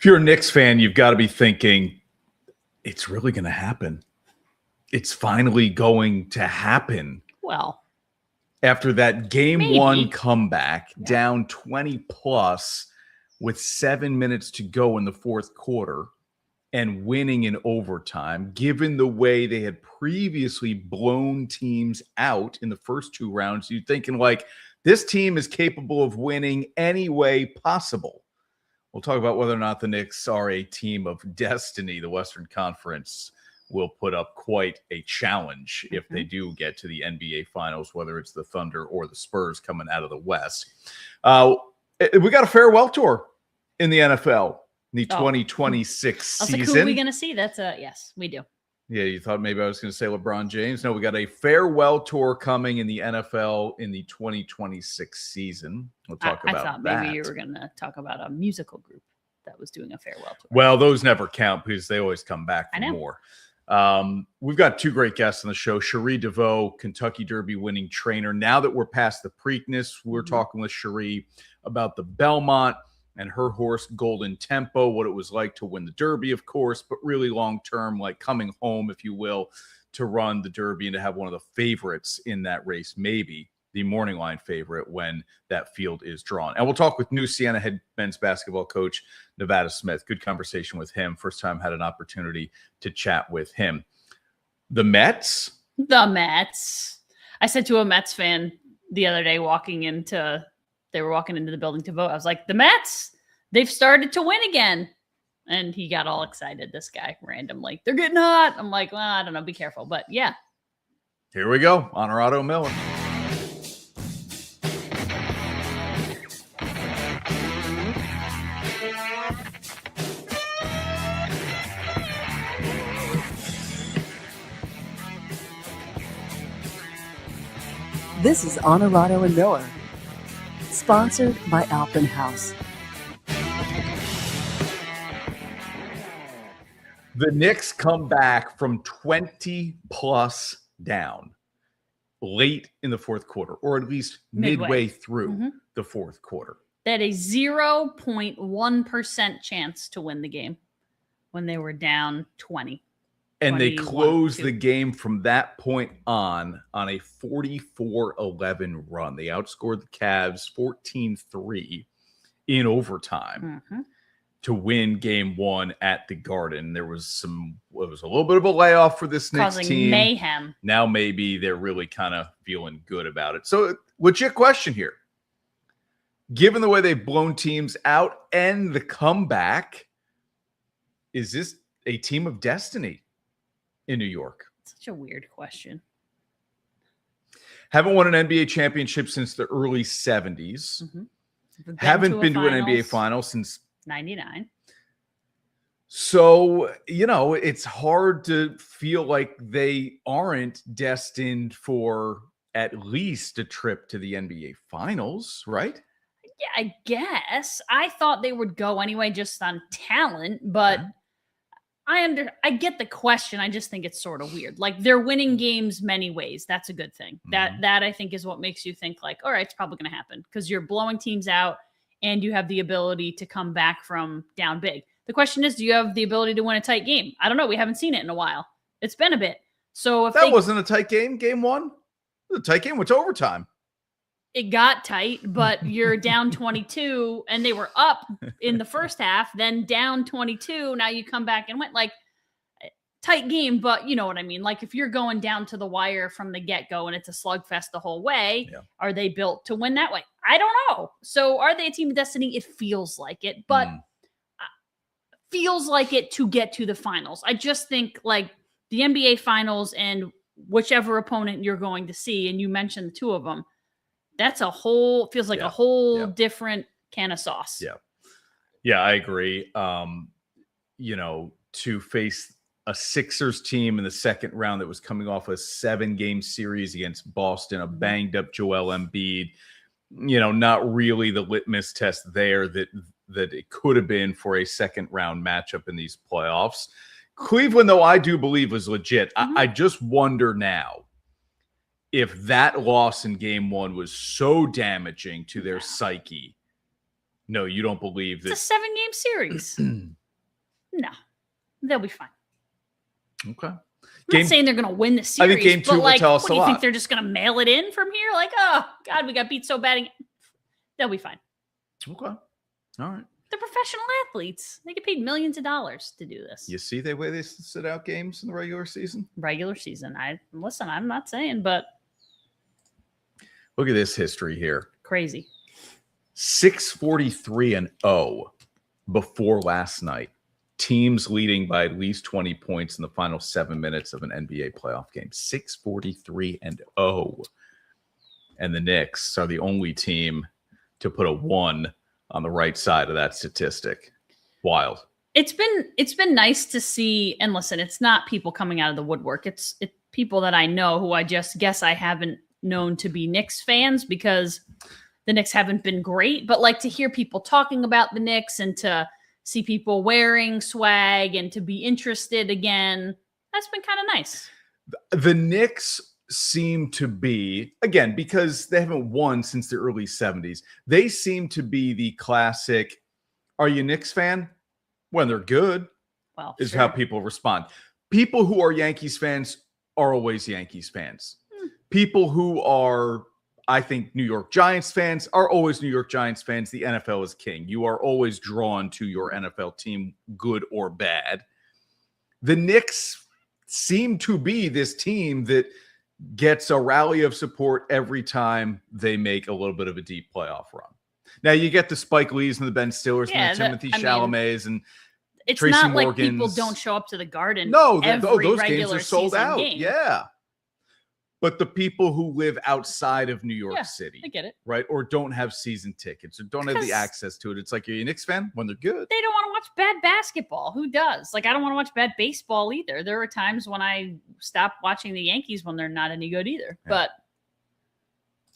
you're a Knicks fan, you've got to be thinking, it's really going to happen. It's finally going to happen. Well, after that game maybe. 1 comeback, down 20 plus with 7 minutes to go in the fourth quarter and winning in overtime, given the way they had previously blown teams out in the first 2 rounds, you're thinking like, this team is capable of winning any way possible. We'll talk about whether or not the Knicks are a team of destiny. The Western Conference will put up quite a challenge if they do get to the NBA Finals, whether it's the Thunder or the Spurs coming out of the West. We got a farewell tour in the NFL, the 2026 season. Who are we going to see? That's yes, we do. Yeah, you thought maybe I was going to say LeBron James. No, we got a farewell tour coming in the NFL in the 2026 season. We'll talk about that. I thought maybe you were going to talk about a musical group that was doing a farewell tour. Well, those never count because they always come back for more. We've got 2 great guests on the show. Cherie DeVaux, Kentucky Derby winning trainer. Now that we're past the Preakness, we're talking with Cherie about the Belmont and her horse Golden Tempo, what it was like to win the Derby, of course, but really long-term, like coming home, if you will, to run the Derby and to have one of the favorites in that race, maybe the morning line favorite when that field is drawn. And we'll talk with new Siena head men's basketball coach, Nevada Smith. Good conversation with him. First time had an opportunity to chat with him. The Mets. I said to a Mets fan the other day they were walking into the building to vote. I was like, the Mets, they've started to win again. And he got all excited, this guy, randomly. They're getting hot. I'm like, well, I don't know. Be careful. But yeah. Here we go. Onorato Miller. This is Onorato and Miller, sponsored by Alpenhaus. The Knicks come back from 20 plus down late in the fourth quarter, or at least midway through the fourth quarter. They had a 0.1% chance to win the game when they were down 20. And they closed the game from that point on a 44-11 run. They outscored the Cavs 14-3 in overtime to win game 1 at the Garden. It was a little bit of a layoff for this Knicks team. Mayhem. Now maybe they're really kind of feeling good about it. So legit question here. Given the way they've blown teams out and the comeback, is this a team of destiny in New York? Such a weird question. Haven't won an NBA championship since the early 70s. Haven't been to an NBA final since 99. So, it's hard to feel like they aren't destined for at least a trip to the NBA finals, right? Yeah, I guess. I thought they would go anyway just on talent, but I get the question. I just think it's sort of weird. Like, they're winning games many ways. That's a good thing. That I think is what makes you think like, all right, it's probably going to happen because you're blowing teams out and you have the ability to come back from down big. The question is, do you have the ability to win a tight game? I don't know. We haven't seen it in a while. It's been a bit. So if that wasn't a tight game, game 1. It was a tight game with overtime. It got tight, but you're down 22 and they were up in the first half, then down 22. Now you come back and went like tight game, but you know what I mean? Like if you're going down to the wire from the get-go and it's a slugfest the whole way, are they built to win that way? I don't know. So are they a team of destiny? It feels like it, but feels like it to get to the finals. I just think like the NBA finals and whichever opponent you're going to see, and you mentioned the 2 of them, that's a whole, feels like a whole different can of sauce. Yeah, I agree. To face a Sixers team in the second round that was coming off a 7-game series against Boston, a banged up Joel Embiid, not really the litmus test there that it could have been for a second round matchup in these playoffs. Cleveland, though, I do believe was legit. I just wonder now if that loss in game 1 was so damaging to their psyche. No, you don't believe that. It's a 7-game series. No, they'll be fine. Okay. I'm not saying they're going to win the series. I think game 2 but will like, tell us what a do you lot. think they're just going to mail it in from here? Like, oh God, we got beat so bad. They'll be fine. Okay. All right. They're professional athletes. They get paid millions of dollars to do this. You see the way they sit out games in the regular season? Regular season. I'm not saying, but look at this history here. Crazy. 643-0 before last night. Teams leading by at least 20 points in the final 7 minutes of an NBA playoff game. 643-0. And the Knicks are the only team to put a 1 on the right side of that statistic. Wild. It's been nice to see, and listen, it's not people coming out of the woodwork. It's people that I know who I just guess I haven't known to be Knicks fans because the Knicks haven't been great, but like to hear people talking about the Knicks and to see people wearing swag and to be interested again, that's been kind of nice. The Knicks seem to be, again, because they haven't won since the early 70s, they seem to be the classic, are you a Knicks fan? When they're good, well, is sure. how people respond. People who are Yankees fans are always Yankees fans. People who are, I think, New York Giants fans are always New York Giants fans. The NFL is king. You are always drawn to your NFL team, good or bad. The Knicks seem to be this team that gets a rally of support every time they make a little bit of a deep playoff run. Now you get the Spike Lees and the Ben Stillers and the Timothy Chalamets and it's Tracy not Morgans. Like people don't show up to the Garden. No, every those regular games are sold out. Game. Yeah. But the people who live outside of New York City, I get it, right? Or don't have season tickets or don't have the access to it. It's like, you're a Knicks fan when they're good. They don't want to watch bad basketball. Who does? Like, I don't want to watch bad baseball either. There are times when I stop watching the Yankees when they're not any good either. Yeah. But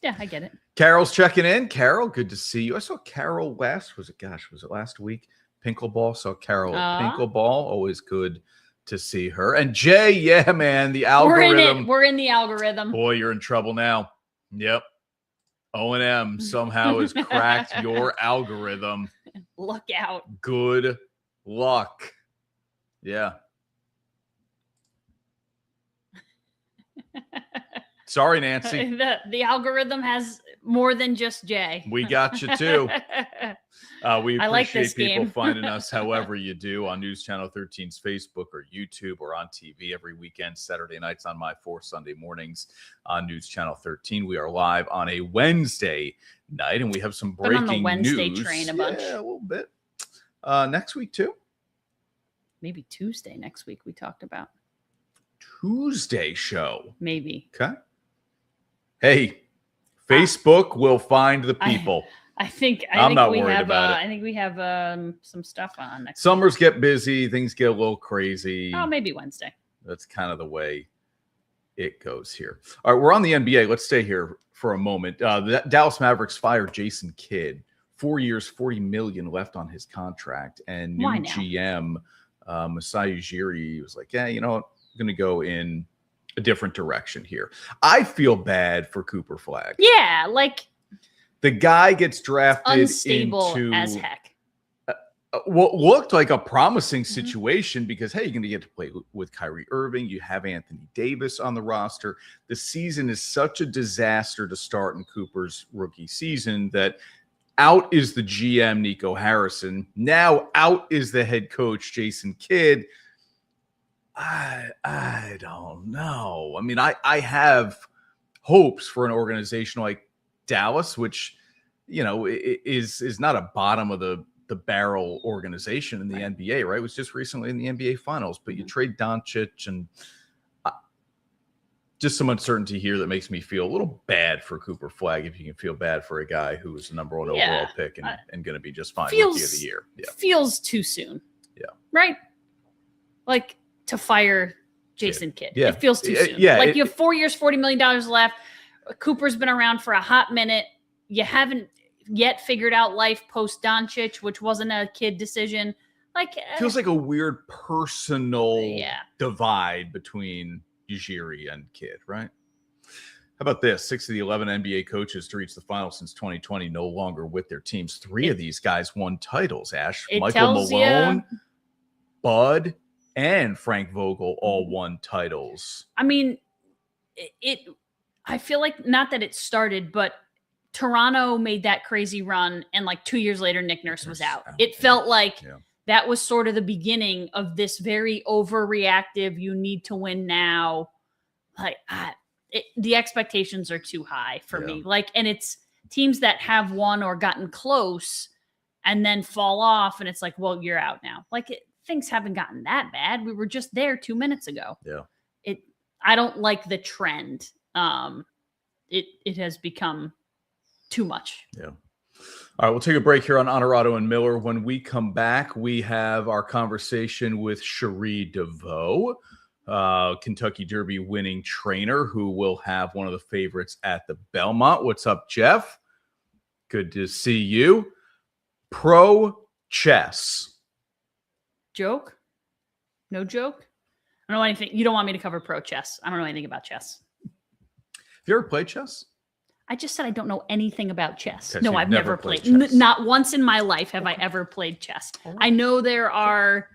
yeah, I get it. Carol's checking in. Carol, good to see you. I saw Carol was it last week? Pinkleball. Saw Carol at Pinkleball. Always good to see her. And Jay, yeah, man, the algorithm. We're in the algorithm. Boy, you're in trouble now. Yep. O&M somehow has cracked your algorithm. Look out. Good luck. Yeah. Sorry, Nancy. The algorithm has more than just Jay. We got you too. We appreciate people game. finding us however you do on News Channel 13's Facebook or YouTube or on TV every weekend, Saturday nights on My 4, Sunday mornings on News Channel 13. We are live on a Wednesday night, and we have some breaking on the Wednesday news. Train a bunch. Yeah, a little bit. Next week too. Maybe Tuesday next week we talked about. Tuesday show. Maybe. Okay. Hey, Facebook will find the people. I think not we worried have, about it. I think we have some stuff on next Summers get busy. Things get a little crazy. Oh, maybe Wednesday. That's kind of the way it goes here. All right, we're on the NBA. Let's stay here for a moment. The Dallas Mavericks fired Jason Kidd. 4 years, $40 million left on his contract. And new GM, Masai Ujiri, was like, yeah, you know what? I'm going to go in a different direction here. I feel bad for Cooper Flagg. Yeah, like the guy gets drafted unstable into as heck. What looked like a promising situation because, hey, you're going to get to play with Kyrie Irving. You have Anthony Davis on the roster. The season is such a disaster to start in Cooper's rookie season that out is the GM, Nico Harrison. Now out is the head coach, Jason Kidd. I don't know. I mean, I have hopes for an organization like Dallas, which, you know, is not a bottom of the barrel organization in the NBA, right? It was just recently in the NBA Finals, but you trade Doncic and just some uncertainty here that makes me feel a little bad for Cooper Flagg. If you can feel bad for a guy who was the number one overall pick and going to be just fine rookie of the year. Yeah. Feels too soon. Yeah. Right? Like to fire Jason Kidd. Yeah. It feels too soon. Yeah. Like you have 4 years, $40 million left. Cooper's been around for a hot minute. You haven't yet figured out life post Doncic, which wasn't a Kidd decision. Like feels like a weird personal divide between Ujiri and Kidd, right? How about this? 6 of the 11 NBA coaches to reach the final since 2020 no longer with their teams. 3 of these guys won titles, Ash. Michael Malone, Bud and Frank Vogel all won titles. I mean, I feel like not that it started, but Toronto made that crazy run, and like 2 years later, Nick Nurse was out. It felt like that was sort of the beginning of this very overreactive, you need to win now. Like, the expectations are too high for me. Like, and it's teams that have won or gotten close and then fall off, and it's like, well, you're out now. Like, things haven't gotten that bad. We were just there 2 minutes ago. Yeah. I don't like the trend. It has become too much. Yeah. All right, we'll take a break here on Onorato and Miller. When we come back, we have our conversation with Cherie DeVaux, Kentucky Derby winning trainer, who will have one of the favorites at the Belmont. What's up, Jeff? Good to see you. Pro chess. Joke? No joke? I don't know anything. You don't want me to cover pro chess. I don't know anything about chess. Have you ever played chess? I just said I don't know anything about chess. Okay, No, so I've never played. chess. Not once in my life have I ever played chess. I know there are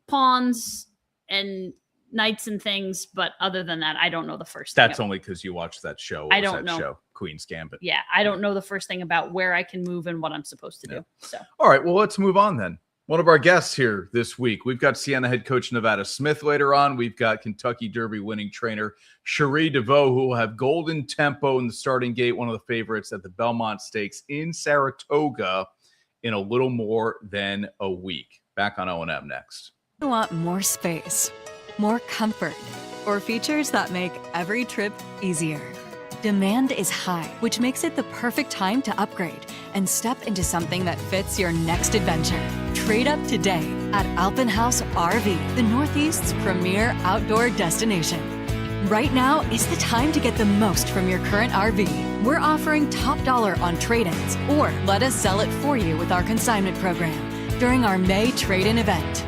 pawns and knights and things, but other than that, I don't know the first thing. That's only because you watched that show. I don't know. Queen's Gambit. Yeah, I don't know the first thing about where I can move and what I'm supposed to do. So, all right, well, let's move on then. One of our guests here this week, we've got Siena head coach Nevada Smith later on. We've got Kentucky Derby winning trainer Cherie DeVaux, who will have Golden Tempo in the starting gate, one of the favorites at the Belmont Stakes in Saratoga in a little more than a week. Back on O&M next. You want more space, more comfort, or features that make every trip easier. Demand is high, which makes it the perfect time to upgrade and step into something that fits your next adventure. Trade up today at Alpenhaus RV, the Northeast's premier outdoor destination. Right now is the time to get the most from your current RV. We're offering top dollar on trade-ins, or let us sell it for you with our consignment program during our May trade-in event.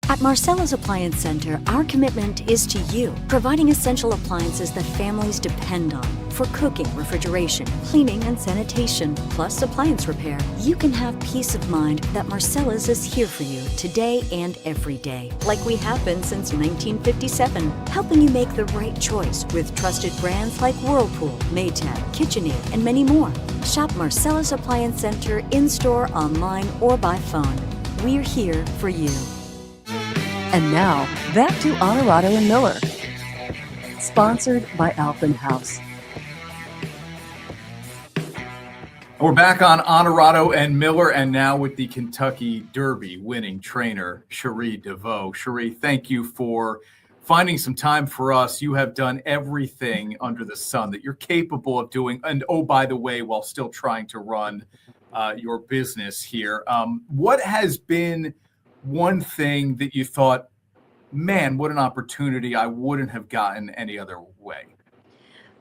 At Marcella's Appliance Center, our commitment is to you, providing essential appliances that families depend on for cooking, refrigeration, cleaning, and sanitation, plus appliance repair. You can have peace of mind that Marcella's is here for you today and every day, like we have been since 1957, helping you make the right choice with trusted brands like Whirlpool, Maytag, KitchenAid, and many more. Shop Marcella's Appliance Center in-store, online, or by phone. We're here for you. And now, back to Onorato and Miller. Sponsored by Alpenhaus. We're back on Onorato and Miller, and now with the Kentucky Derby winning trainer, Cherie DeVaux. Cherie, thank you for finding some time for us. You have done everything under the sun that you're capable of doing. And oh, by the way, while still trying to run your business here, what has been one thing that you thought, man, what an opportunity I wouldn't have gotten any other way?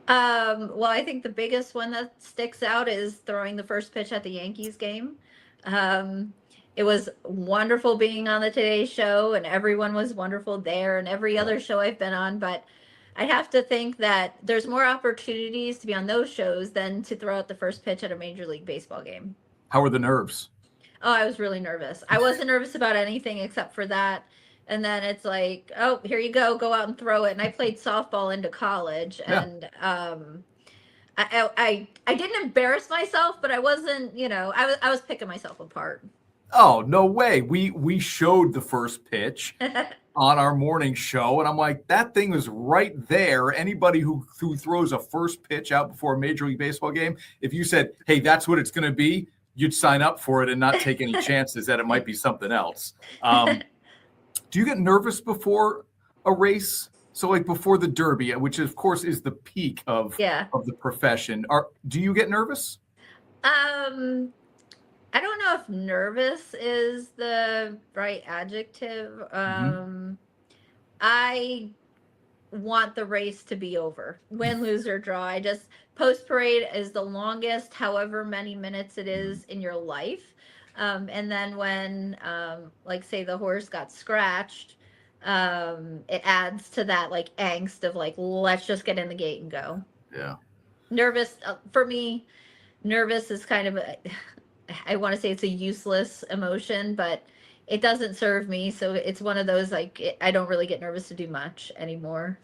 Well, I think the biggest one that sticks out is throwing the first pitch at the Yankees game. It was wonderful being on the Today Show, and everyone was wonderful there, and every other show I've been on. But I have to think that there's more opportunities to be on those shows than to throw out the first pitch at a Major League Baseball game. How were the nerves? Oh, I was really nervous. I wasn't nervous about anything except for that. And then it's like, oh, here you go out and throw it. And I played softball into college, and I didn't embarrass myself, but I wasn't, I was picking myself apart. Oh, no way. We showed the first pitch on our morning show, and I'm like, that thing was right there. Anybody who throws a first pitch out before a Major League Baseball game, if you said, hey, that's what it's going to be, you'd sign up for it and not take any chances that it might be something else. Do you get nervous before a race? So like before the Derby, which of course is the peak of the profession. Do you get nervous? I don't know if nervous is the right adjective. I want the race to be over. Win, lose, or draw. Post parade is the longest, however many minutes it is in your life. And then when, like, say the horse got scratched, it adds to that, like, angst of, like, let's just get in the gate and go. Yeah. Nervous, for me, nervous is kind of, I want to say it's a useless emotion, but it doesn't serve me. So it's one of those, like, I don't really get nervous to do much anymore.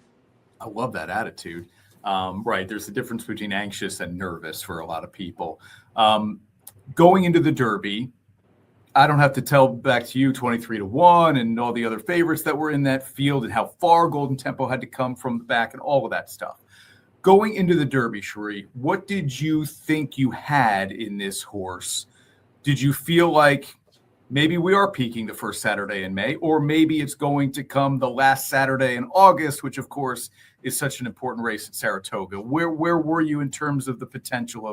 I love that attitude. Right. There's a difference between anxious and nervous for a lot of people. Going into the Derby, I don't have to tell back to you 23-1 and all the other favorites that were in that field and how far Golden Tempo had to come from the back and all of that stuff. Going into the Derby, Cherie, what did you think you had in this horse? Did you feel like maybe we are peaking the first Saturday in May, or maybe it's going to come the last Saturday in August, which of course is such an important race at Saratoga? Where were you in terms of the potential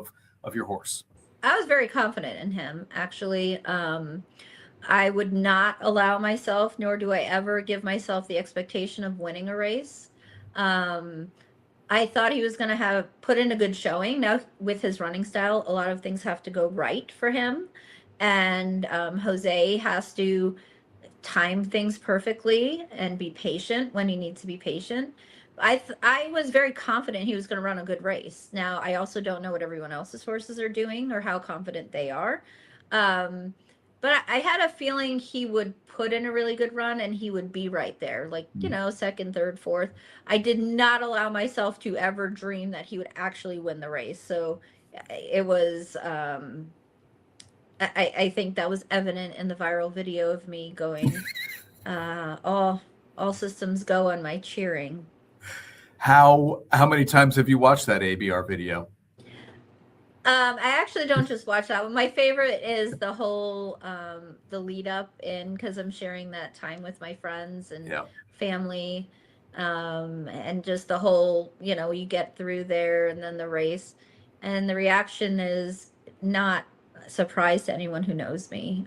of your horse? I was very confident in him, actually. I would not allow myself, nor do I ever give myself the expectation of winning a race. I thought he was going to have put in a good showing. Now, with his running style, a lot of things have to go right for him. And Jose has to time things perfectly and be patient when he needs to be patient. I was very confident he was going to run a good race. Now, I also don't know what everyone else's horses are doing or how confident they are. But I had a feeling he would put in a really good run and he would be right there, like, you know, second, third, fourth. I did not allow myself to ever dream that he would actually win the race. So it was, I think that was evident in the viral video of me going, all systems go on my cheering. How many times have you watched that ABR video? I actually don't just watch that one. My favorite is the whole the lead up in, because I'm sharing that time with my friends and family, and just the whole, you know, you get through there and then the race, and the reaction is not a surprise to anyone who knows me.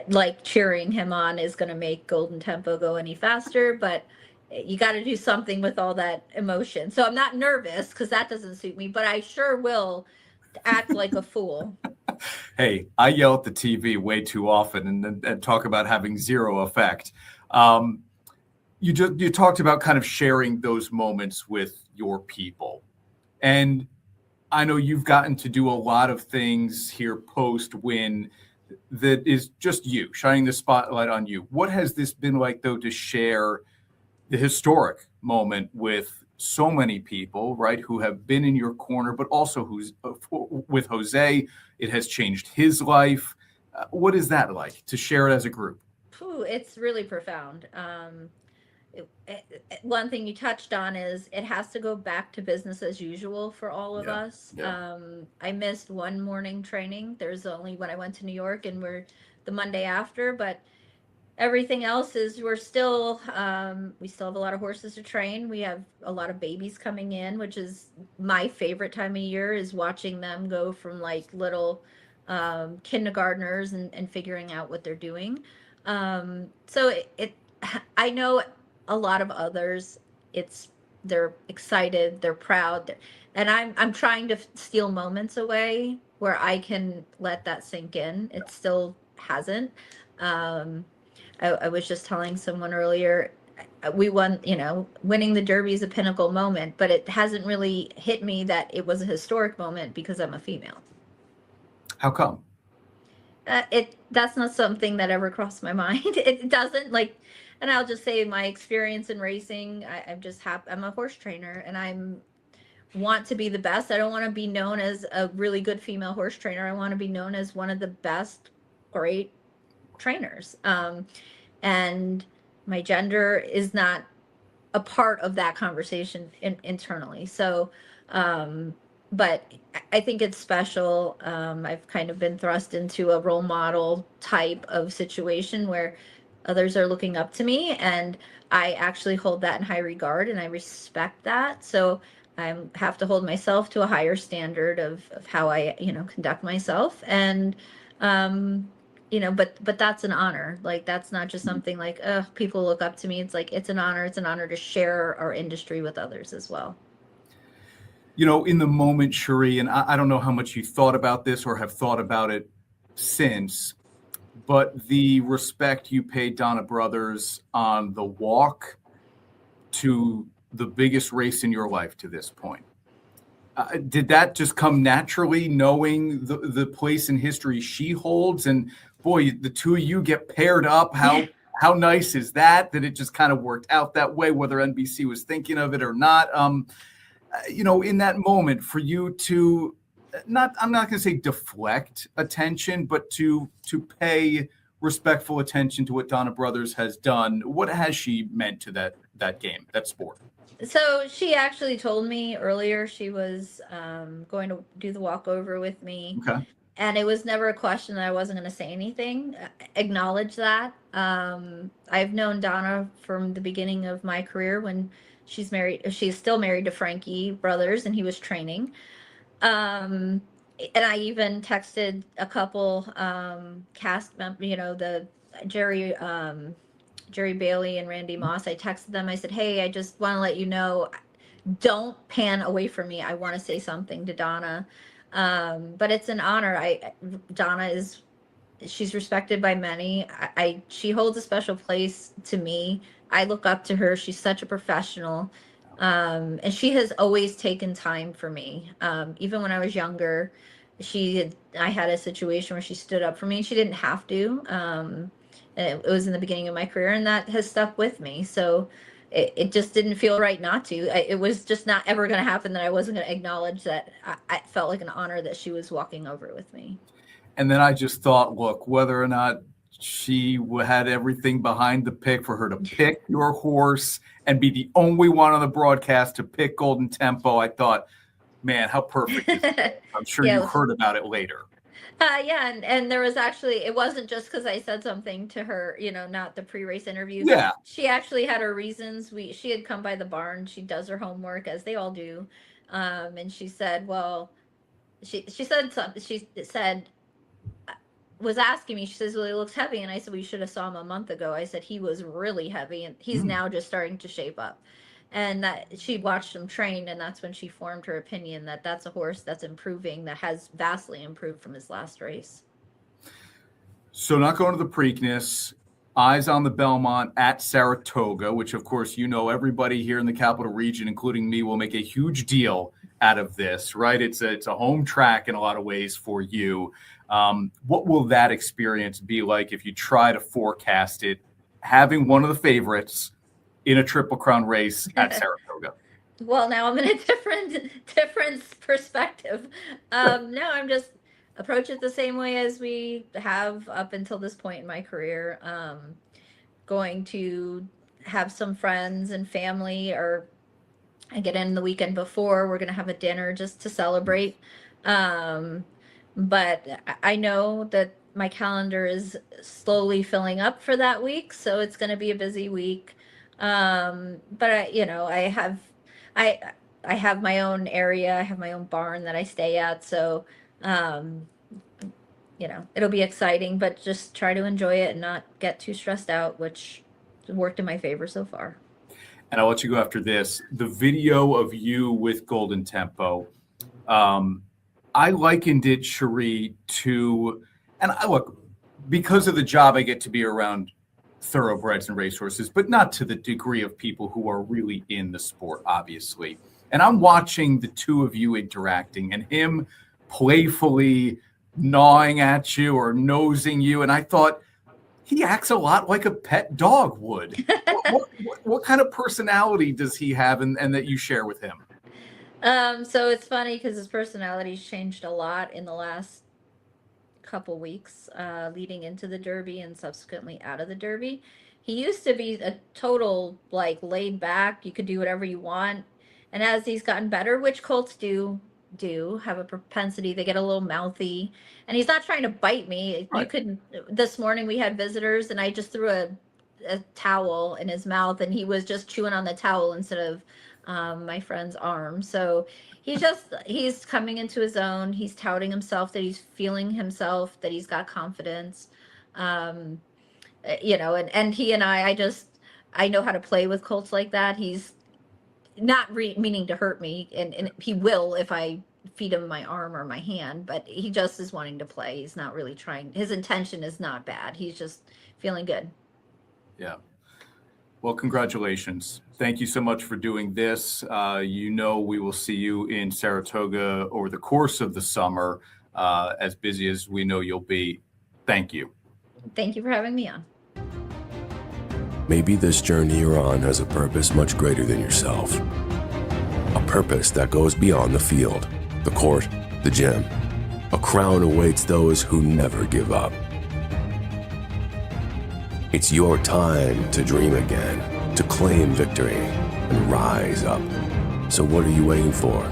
Like, cheering him on is going to make Golden Tempo go any faster, but you got to do something with all that emotion. So I'm not nervous because that doesn't suit me, but I sure will act like a fool. Hey, I yell at the TV way too often and talk about having zero effect. You talked about kind of sharing those moments with your people. And I know you've gotten to do a lot of things here post-win that is just you, shining the spotlight on you. What has this been like, though, to share the historic moment with so many people, right, who have been in your corner, but also who's with Jose? It has changed his life. What is that like to share it as a group? It's really profound. One thing you touched on is it has to go back to business as usual for all of us. I missed one morning training. There's only when I went to New York, and we're the Monday after, but everything else is we still have a lot of horses to train. We have a lot of babies coming in, which is my favorite time of year, is watching them go from like little kindergartners and figuring out what they're doing. So I know a lot of others, they're excited, they're proud, and I'm trying to steal moments away where I can let that sink in. It still hasn't. I was just telling someone earlier, we won, winning the Derby is a pinnacle moment, but it hasn't really hit me that it was a historic moment because I'm a female. How come? That's not something that ever crossed my mind. It doesn't, like, and I'll just say my experience in racing, I'm just happy. I'm a horse trainer and want to be the best. I don't want to be known as a really good female horse trainer. I want to be known as one of the best, great trainers. And my gender is not a part of that conversation internally. So, but I think it's special. I've kind of been thrust into a role model type of situation where others are looking up to me, and I actually hold that in high regard, and I respect that. So I have to hold myself to a higher standard of how I, conduct myself. And, but that's an honor. Like, that's not just something like, people look up to me. It's like, it's an honor. It's an honor to share our industry with others as well. In the moment, Cherie, and I don't know how much you thought about this or have thought about it since, but the respect you paid Donna Brothers on the walk to the biggest race in your life to this point. Did that just come naturally, knowing the place in history she holds? And boy, the two of you get paired up. How nice is that it just kind of worked out that way, whether NBC was thinking of it or not? In that moment for you to I'm not going to say deflect attention, but to pay respectful attention to what Donna Brothers has done. What has she meant to that game, that sport? So she actually told me earlier she was going to do the walkover with me. Okay. And it was never a question that I wasn't going to say anything. Acknowledge that. I've known Donna from the beginning of my career when she's still married to Frankie Brothers, and he was training. And I even texted a couple cast members, the Jerry Bailey and Randy Moss. I texted them. I said, hey, I just want to let you know, don't pan away from me. I want to say something to Donna. But it's an honor. Donna she's respected by many. She holds a special place to me. I look up to her. She's such a professional. And she has always taken time for me. Even when I was younger, I had a situation where she stood up for me. She didn't have to. And it was in the beginning of my career, and that has stuck with me. So it just didn't feel right not to. It was just not ever going to happen that I wasn't going to acknowledge that. I felt like an honor that she was walking over with me. And then I just thought, look, whether or not she had everything behind the pick for her to pick your horse and be the only one on the broadcast to pick Golden Tempo, I thought, man, how perfect is it? I'm sure you heard about it later. And there was actually, it wasn't just because I said something to her, not the pre-race interview. Yeah. She actually had her reasons. She had come by the barn. She does her homework, as they all do. And she said, well, she said something. She said, was asking me, she says, well, he looks heavy. And I said, well, you should have saw him a month ago. I said, he was really heavy, and he's now just starting to shape up. And that she watched him train, and that's when she formed her opinion that that's a horse that's improving, that has vastly improved from his last race. So not going to the Preakness, eyes on the Belmont at Saratoga, which of course, everybody here in the Capital Region, including me, will make a huge deal out of this, right? It's a home track in a lot of ways for you. What will that experience be like if you try to forecast it, having one of the favorites in a Triple Crown race at Saratoga? Well, now I'm in a different perspective. No, I'm just approach it the same way as we have up until this point in my career. Going to have some friends and family, or I get in the weekend before. We're going to have a dinner just to celebrate. But I know that my calendar is slowly filling up for that week, so it's going to be a busy week. But I have my own area. I have my own barn that I stay at. So, it'll be exciting, but just try to enjoy it and not get too stressed out, which worked in my favor so far. And I'll let you go after this. The video of you with Golden Tempo, I likened it, Cherie, to, and look, because of the job I get to be around thoroughbreds and racehorses, but not to the degree of people who are really in the sport, obviously. And I'm watching the two of you interacting and him playfully gnawing at you or nosing you. And I thought, he acts a lot like a pet dog would. What kind of personality does he have and that you share with him? So it's funny because his personality's changed a lot in the last couple weeks leading into the Derby and subsequently out of the Derby. He used to be a total laid back, you could do whatever you want. And as he's gotten better, which colts do have a propensity, they get a little mouthy, and he's not trying to bite me. Right. This morning we had visitors and I just threw a towel in his mouth and he was just chewing on the towel instead of my friend's arm. So he's coming into his own. He's touting himself, that he's feeling himself, that he's got confidence. And he and I know how to play with colts like that. He's not meaning to hurt me, and he will if I feed him my arm or my hand, but he just is wanting to play. He's not really trying. His intention is not bad. He's just feeling good. Yeah. Well, congratulations. Thank you so much for doing this. We will see you in Saratoga over the course of the summer, as busy as we know you'll be. Thank you. Thank you for having me on. Maybe this journey you're on has a purpose much greater than yourself. A purpose that goes beyond the field, the court, the gym. A crown awaits those who never give up. It's your time to dream again, to claim victory, and rise up. So what are you waiting for?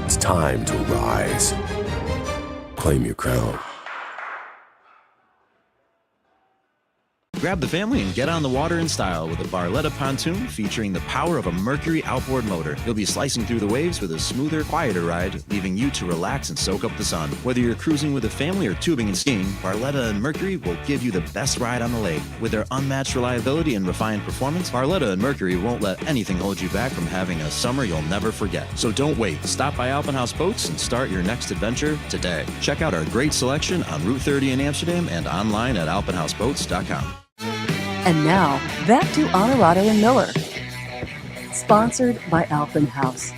It's time to rise. Claim your crown. Grab the family and get on the water in style with a Barletta pontoon featuring the power of a Mercury outboard motor. You'll be slicing through the waves with a smoother, quieter ride, leaving you to relax and soak up the sun. Whether you're cruising with a family or tubing and skiing, Barletta and Mercury will give you the best ride on the lake. With their unmatched reliability and refined performance, Barletta and Mercury won't let anything hold you back from having a summer you'll never forget. So don't wait. Stop by Alpenhaus Boats and start your next adventure today. Check out our great selection on Route 30 in Amsterdam and online at alpenhausboats.com. And now, back to Onorato and Miller. Sponsored by Alpenhaus.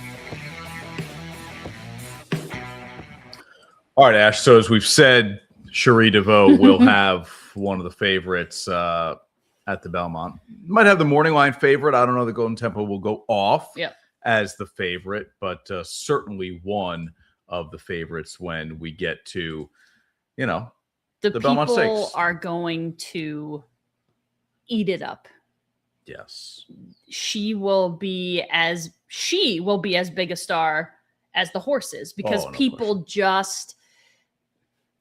All right, Ash. So as we've said, Cherie DeVaux will have one of the favorites at the Belmont. Might have the morning line favorite. I don't know. The Golden Tempo will go off as the favorite, but certainly one of the favorites when we get to, the Belmont Stakes. People are going to eat it up. Yes. She will be as big a star as the horses because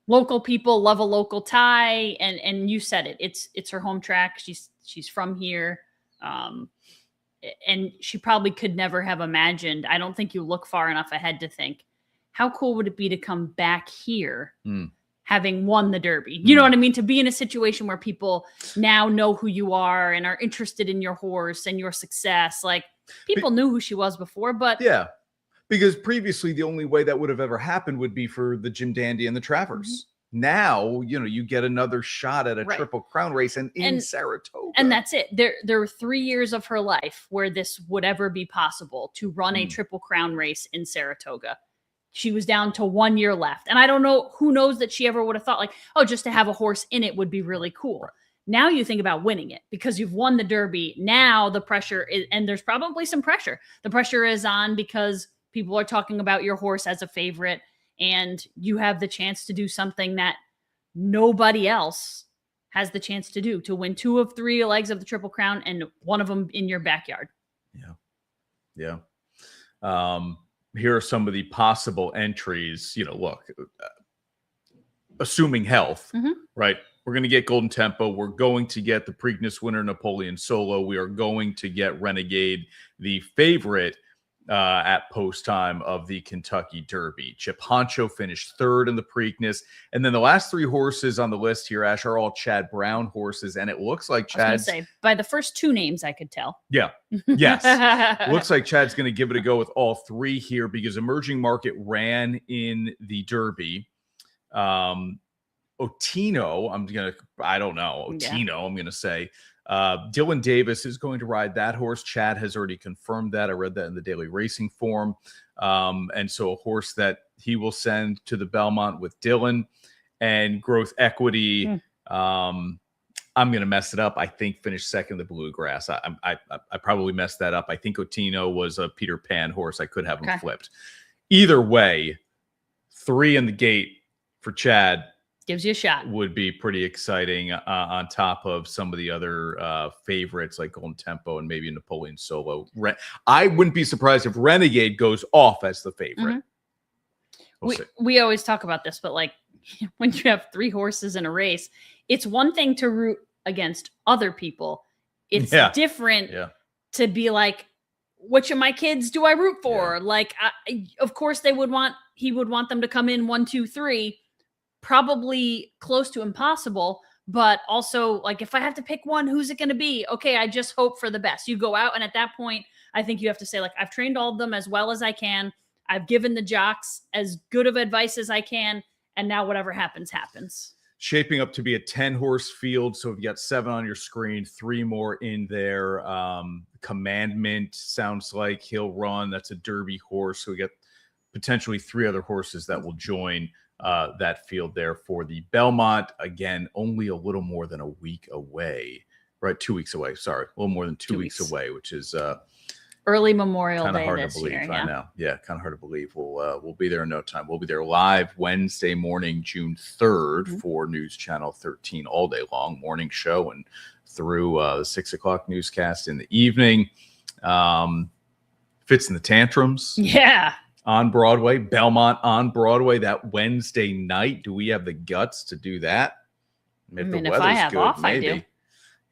local people love a local tie, and you said it. It's her home track. She's from here. And she probably could never have imagined. I don't think you look far enough ahead to think, how cool would it be to come back here having won the Derby? You know what I mean? To be in a situation where people now know who you are and are interested in your horse and your success. Like, people knew who she was before, but yeah, because previously the only way that would have ever happened would be for the Jim Dandy and the Travers. Now, you get another shot at a Triple Crown race in Saratoga. And that's it. There were 3 years of her life where this would ever be possible, to run a Triple Crown race in Saratoga. She was down to 1 year left. And I don't know, who knows that she ever would have thought like, oh, just to have a horse in it would be really cool. Right. Now you think about winning it because you've won the Derby. Now the pressure is, and there's probably some pressure. The pressure is on because people are talking about your horse as a favorite, and you have the chance to do something that nobody else has the chance to do, to win 2 of 3 legs of the Triple Crown and one of them in your backyard. Yeah. Here are some of the possible entries. Look, assuming health, right? We're going to get Golden Tempo. We're going to get the Preakness winner, Napoleon Solo. We are going to get Renegade, the favorite at post time of the Kentucky Derby. Chip Honcho finished 3rd in the Preakness. And then the last 3 horses on the list here, Ash, are all Chad Brown horses. And it looks like Chad's... I was going to say, by the first 2 names, I could tell. Yeah. Yes. Looks like Chad's going to give it a go with all 3 here because Emerging Market ran in the Derby. Otino, I'm going to say. Dylan Davis is going to ride that horse. Chad has already confirmed that. I read that in the Daily Racing Form. And so a horse that he will send to the Belmont with Dylan. And Growth Equity, I'm going to mess it up. I think finished 2nd in the Bluegrass. I probably messed that up. I think Otino was a Peter Pan horse. I could have him flipped. Either way, 3 in the gate for Chad. Gives you a shot. Would be pretty exciting on top of some of the other favorites like Golden Tempo and maybe Napoleon Solo. I wouldn't be surprised if Renegade goes off as the favorite. We always talk about this, but like when you have 3 horses in a race, it's one thing to root against other people. It's different to be like, which of my kids do I root for? Like, of course he would want them to come in 1, 2, 3. Probably close to impossible, but also like if I have to pick one, who's it going to be? Okay, I just hope for the best. You go out, and at that point, I think you have to say like, I've trained all of them as well as I can. I've given the jocks as good of advice as I can, and now whatever happens, happens. Shaping up to be a 10-horse field, so you've got 7 on your screen, 3 more in there. Commandment sounds like he'll run. That's a Derby horse, so we got potentially 3 other horses that will join that field there for the Belmont. Again, only a little more than a week away, right? 2 weeks away. Sorry, a little more than two weeks away, which is early Memorial kind of Day hard this to believe. year. I know. Yeah, kind of hard to believe. We'll be there in no time. We'll be there live Wednesday morning, June 3rd for News Channel 13 all day long, morning show, and through the 6 o'clock newscast in the evening. Fits in the Tantrums. Yeah. On Broadway, Belmont on Broadway that Wednesday night. Do we have the guts to do that? If I have off, maybe. I do.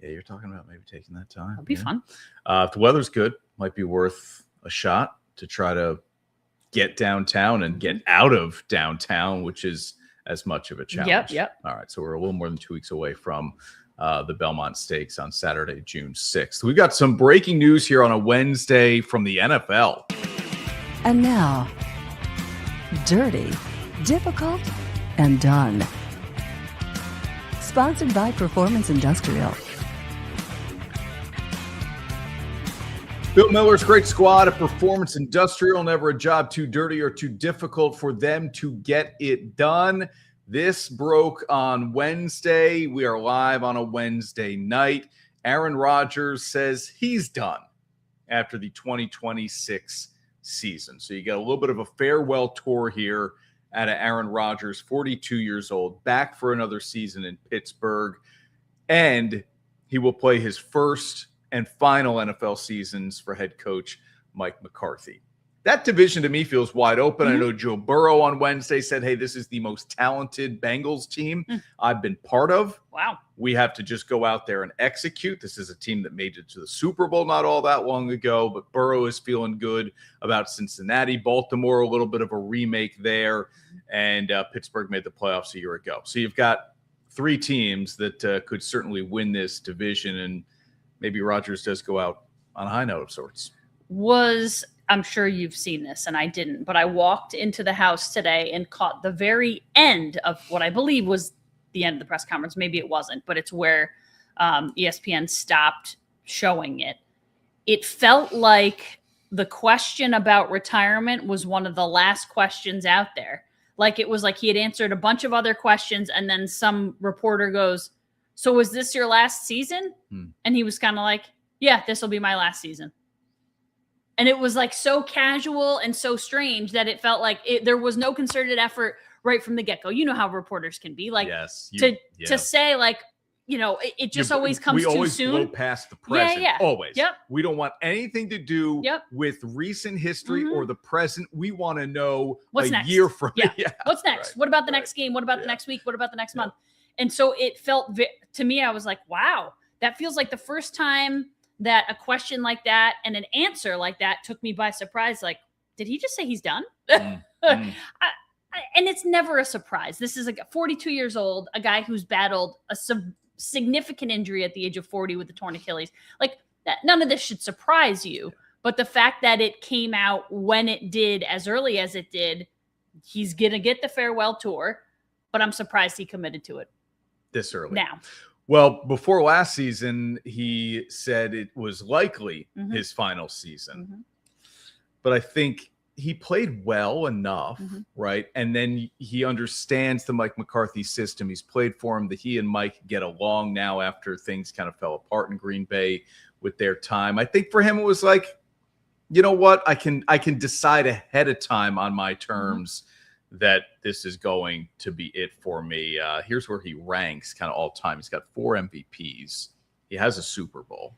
Yeah, you're talking about maybe taking that time. That'd be fun. If the weather's good, might be worth a shot to try to get downtown and get out of downtown, which is as much of a challenge. Yep. All right, so we're a little more than 2 weeks away from the Belmont Stakes on Saturday, June 6th. We've got some breaking news here on a Wednesday from the NFL. And now, Dirty, Difficult, and Done. Sponsored by Performance Industrial. Bill Miller's great squad at Performance Industrial. Never a job too dirty or too difficult for them to get it done. This broke on Wednesday. We are live on a Wednesday night. Aaron Rodgers says he's done after the 2026 season. So you got a little bit of a farewell tour here out of Aaron Rodgers, 42 years old, back for another season in Pittsburgh. And he will play his first and final NFL seasons for head coach Mike McCarthy. That division to me feels wide open. I know Joe Burrow on Wednesday said, hey, this is the most talented Bengals team I've been part of. Wow. We have to just go out there and execute. This is a team that made it to the Super Bowl not all that long ago, but Burrow is feeling good about Cincinnati. Baltimore, a little bit of a remake there, and Pittsburgh made the playoffs a year ago. So you've got three teams that could certainly win this division, and maybe Rodgers does go out on a high note of sorts. I'm sure you've seen this, and I didn't, but I walked into the house today and caught the very end of what I believe was the end of the press conference. Maybe it wasn't, but it's where ESPN stopped showing it. It felt like the question about retirement was one of the last questions out there. Like it was like he had answered a bunch of other questions, and then some reporter goes, so was this your last season? And he was kind of like, yeah, this will be my last season. And it was like so casual and so strange that it felt like there was no concerted effort right from the get-go. You know how reporters can be like, to say like, you know, it just always comes too soon. We always blow past the present. Yeah. Always. Yep. We don't want anything to do with recent history or the present. We want to know what's next? Year from now. What's next? Right. What about the next game? What about the next week? What about the next month? And so it felt to me, I was like, wow, that feels like the first time that a question like that and an answer like that took me by surprise. Like, did he just say he's done? And it's never a surprise. This is 42 years old, a guy who's battled a significant injury at the age of 40 with the torn Achilles. Like, none of this should surprise you. But the fact that it came out when it did, as early as it did, he's going to get the farewell tour. But I'm surprised he committed to it this early. Now. Well, before last season, he said it was likely his final season. But I think he played well enough, right? And then he understands the Mike McCarthy system. He's played for him, that he and Mike get along now after things kind of fell apart in Green Bay with their time. I think for him, it was like, you know what? I can decide ahead of time on my terms that this is going to be it for me. Here's where he ranks kind of all time. He's got 4 MVPs. He has a Super Bowl.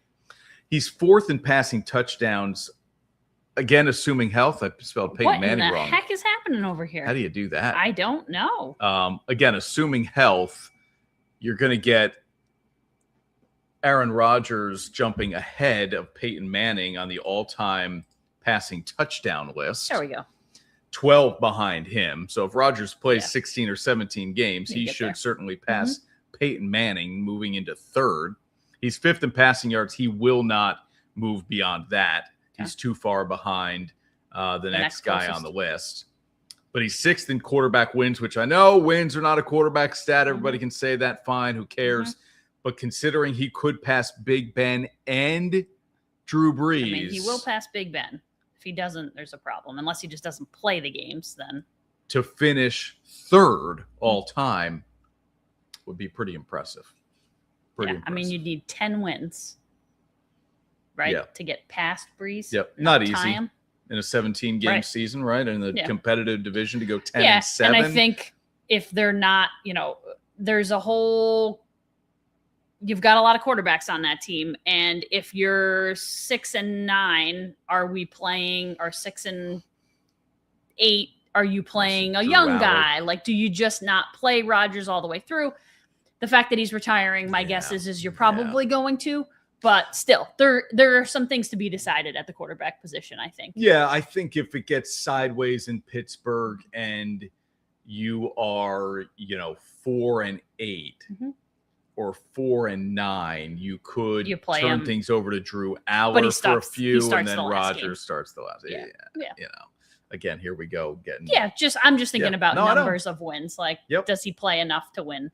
He's 4th in passing touchdowns. Again, assuming health. I spelled Peyton Manning wrong. What the heck is happening over here? How do you do that? I don't know. Again, assuming health, you're going to get Aaron Rodgers jumping ahead of Peyton Manning on the all-time passing touchdown list. There we go. 12 behind him. So if Rodgers plays 16 or 17 games, he should certainly pass Peyton Manning, moving into 3rd. He's 5th in passing yards. He will not move beyond that. He's too far behind the next guy on the list. But he's 6th in quarterback wins, which I know wins are not a quarterback stat. Everybody can say that. Fine. Who cares? But considering he could pass Big Ben and Drew Brees. I mean, he will pass Big Ben. If he doesn't, there's a problem. Unless he just doesn't play the games, then. to finish third all time would be pretty impressive. Pretty impressive. I mean, you'd need 10 wins, right, to get past Breeze. Yep, not easy him. In a 17-game season, right? In the competitive division to go 10-7. And I think if they're not, there's a whole. You've got a lot of quarterbacks on that team, and if you're 6-9, are we playing? Or 6-8, are you playing a young guy? Like, do you just not play Rodgers all the way through? The fact that he's retiring, my guess is you're probably going to, but still, there are some things to be decided at the quarterback position, I think. Yeah, I think if it gets sideways in Pittsburgh and you are, 4-8 or 4-9, you could turn things over to Drew Aller for a few, and then Rodgers starts the last. Yeah. Again, here we go. I'm just thinking about numbers of wins. Like, does he play enough to win?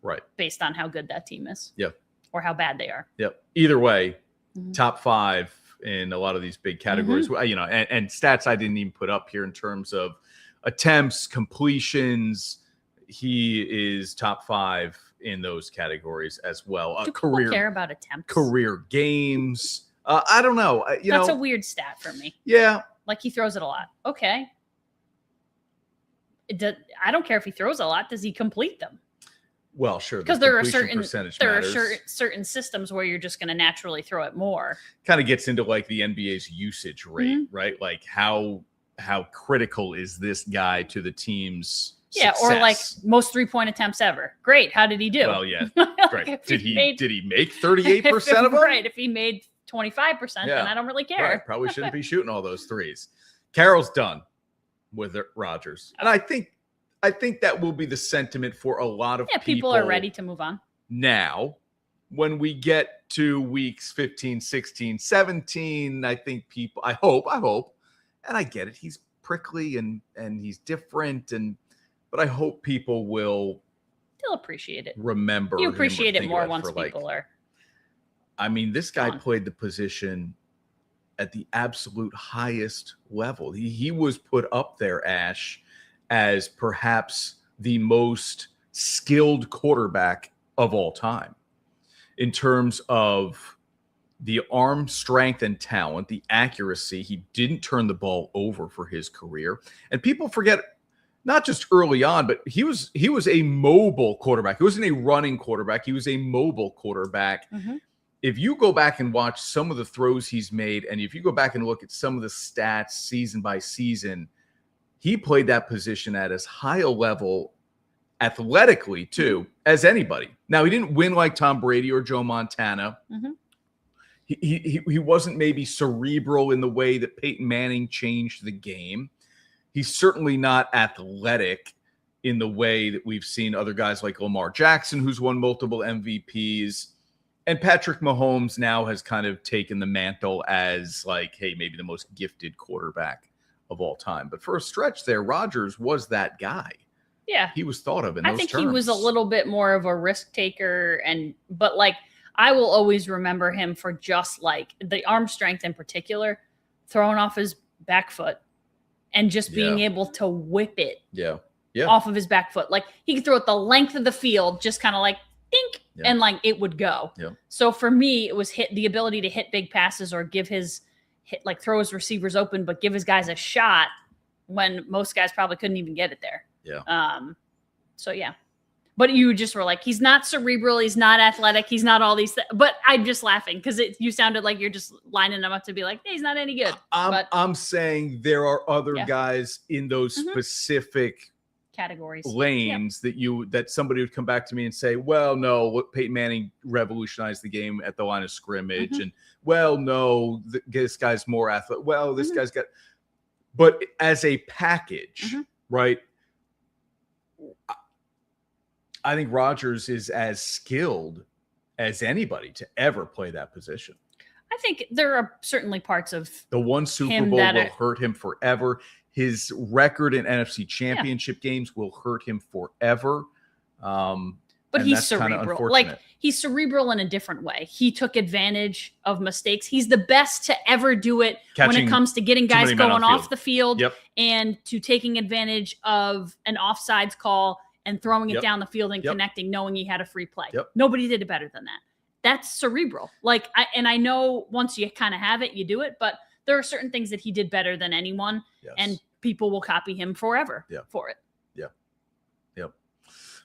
Right. Based on how good that team is. Yep. Or how bad they are. Yep. Either way, top 5 in a lot of these big categories. And stats I didn't even put up here in terms of attempts, completions. He is top 5 in those categories as well. Do people care about attempts? Career games. I don't know. That's a weird stat for me. Yeah. Like, he throws it a lot. Okay. I don't care if he throws a lot. Does he complete them? Well, sure. Because there are certain systems where you're just going to naturally throw it more. Kind of gets into like the NBA's usage rate, right? Like how critical is this guy to the team's success? Or like most 3-point attempts ever. Great. How did he do? Well, yeah. Great. Did he make 38% of them? Right. If he made 25%, then I don't really care. Right. Probably shouldn't be shooting all those threes. Carroll's done with Rodgers. And I think that will be the sentiment for a lot of people. People are ready to move on. Now, when we get to weeks 15, 16, 17, I think I hope, and I get it. He's prickly and he's different, but I hope people will still appreciate it. Remember, you appreciate it more once people are. I mean, this guy played the position at the absolute highest level. He was put up there, Ash, as perhaps the most skilled quarterback of all time in terms of the arm strength and talent, the accuracy. He didn't turn the ball over for his career. And people forget, not just early on, but he was a mobile quarterback. He wasn't a running quarterback. He was a mobile quarterback. If you go back and watch some of the throws he's made, and if you go back and look at some of the stats season by season, he played that position at as high a level athletically, too, as anybody. Now, he didn't win like Tom Brady or Joe Montana. He wasn't maybe cerebral in the way that Peyton Manning changed the game. He's certainly not athletic in the way that we've seen other guys like Lamar Jackson, who's won multiple MVPs. And Patrick Mahomes now has kind of taken the mantle as like, hey, maybe the most gifted quarterback of all time. But for a stretch there, Rodgers was that guy. Yeah. He was thought of in those terms. I think he was a little bit more of a risk taker. But like, I will always remember him for just like the arm strength in particular, throwing off his back foot and just being able to whip it off of his back foot. Like, he could throw it the length of the field, just kind of like, dink, and like it would go. So for me, it was the ability to hit big passes or throw his receivers open, but give his guys a shot when most guys probably couldn't even get it there. So yeah, but you just were like, he's not cerebral, he's not athletic, he's not all these things. But I'm just laughing because you sounded like you're just lining them up to be like, hey, he's not any good. I'm saying there are other guys in those specific categories, lanes that somebody would come back to me and say, well, no, Peyton Manning revolutionized the game at the line of scrimmage, and well, no, this guy's more athletic. Well, this guy's got, but as a package, right? I think Rodgers is as skilled as anybody to ever play that position. I think there are certainly parts of the one Super Bowl will hurt him forever. His record in NFC Championship games will hurt him forever. But he's cerebral. Like, he's cerebral in a different way. He took advantage of mistakes. He's the best to ever do it when it comes to getting guys going off the field and to taking advantage of an offsides call and throwing it down the field and connecting, knowing he had a free play. Nobody did it better than that. That's cerebral. Like, I know once you kind of have it, you do it, but there are certain things that he did better than anyone, and people will copy him forever for it.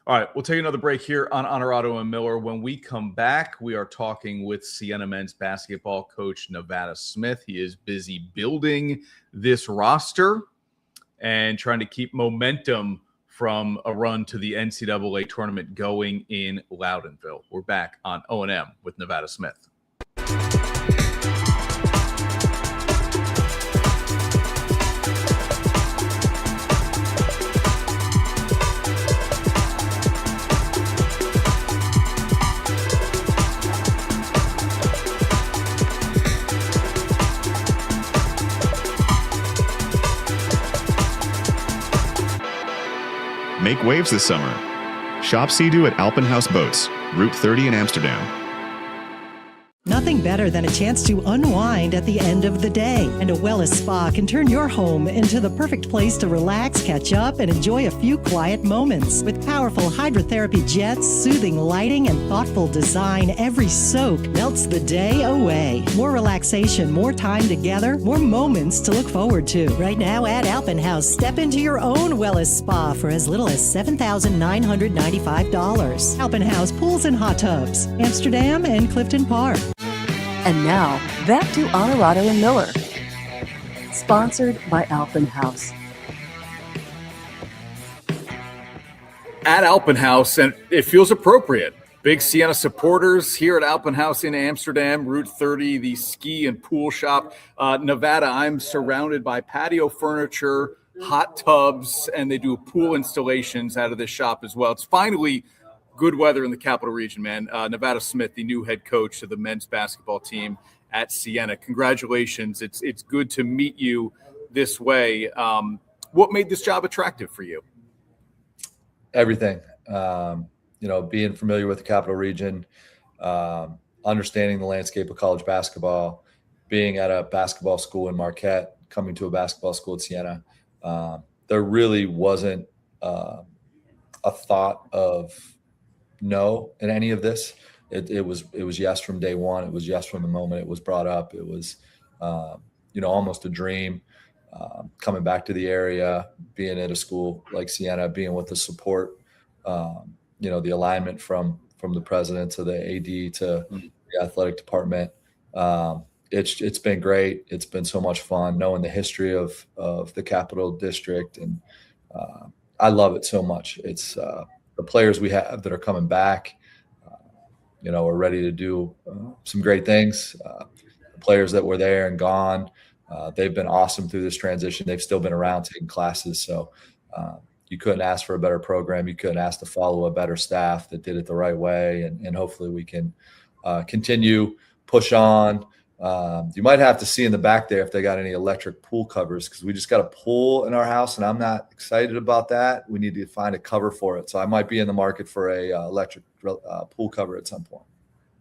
All right, we'll take another break here on Onorato and Miller. When we come back, we are talking with Siena men's basketball coach Nevada Smith. He is busy building this roster and trying to keep momentum from a run to the NCAA tournament going in Loudonville. We're back on O&M with Nevada Smith. Make waves this summer. Shop Sea-Doo at Alpenhaus Boats, Route 30 in Amsterdam. Nothing better than a chance to unwind at the end of the day. And a Wellness Spa can turn your home into the perfect place to relax, catch up, and enjoy a few quiet moments. With powerful hydrotherapy jets, soothing lighting, and thoughtful design, every soak melts the day away. More relaxation, more time together, more moments to look forward to. Right now at Alpenhaus, step into your own Wellness Spa for as little as $7,995. Alpenhaus Pools and Hot Tubs, Amsterdam and Clifton Park. And now, back to Onorato and Miller. Sponsored by Alpenhaus. At Alpenhaus, and it feels appropriate. Big Siena supporters here at Alpenhaus in Amsterdam, Route 30, the ski and pool shop. Nevada, I'm surrounded by patio furniture, hot tubs, and they do pool installations out of this shop as well. It's finally good weather in the capital region, man. Nevada Smith, the new head coach of the men's basketball team at Siena. Congratulations. It's good to meet you this way. What made this job attractive for you? Everything. Being familiar with the capital region, understanding the landscape of college basketball, being at a basketball school in Marquette, coming to a basketball school at Siena. There really wasn't a thought of no in any of this. It was yes from day one. It was yes from the moment it was brought up. It was almost a dream, coming back to the area, being at a school like Siena, being with the support, the alignment from the president to the AD to the athletic department. It's been great. It's been so much fun knowing the history of the Capital District, and I love it so much. It's the players we have that are coming back, are ready to do some great things. The players that were there and gone, they've been awesome through this transition. They've still been around taking classes. So you couldn't ask for a better program. You couldn't ask to follow a better staff that did it the right way. And hopefully we can continue, push on. You might have to see in the back there if they got any electric pool covers, because we just got a pool in our house and I'm not excited about that. We need to find a cover for it. So I might be in the market for a electric pool cover at some point.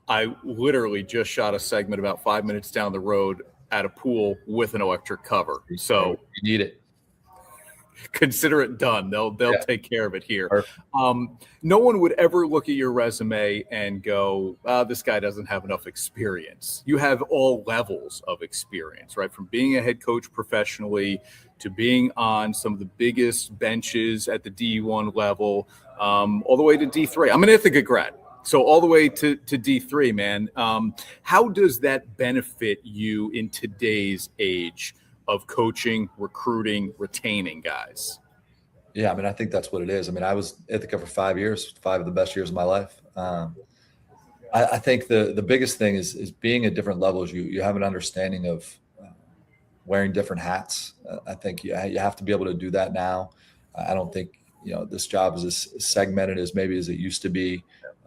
I literally just shot a segment about 5 minutes down the road at a pool with an electric cover. So you need it. Consider it done. They'll take care of it here. No one would ever look at your resume and go, this guy doesn't have enough experience. You have all levels of experience, right? From being a head coach professionally to being on some of the biggest benches at the D1 level, all the way to D3. I'm an Ithaca grad, so all the way to D3, man. How does that benefit you in today's age of coaching, recruiting, retaining guys? Yeah, I think that's what it is. I was at Ithaca for 5 years, 5 of the best years of my life. I think the biggest thing is being at different levels. You have an understanding of wearing different hats. I think you have to be able to do that now. I don't think this job is as segmented as maybe as it used to be.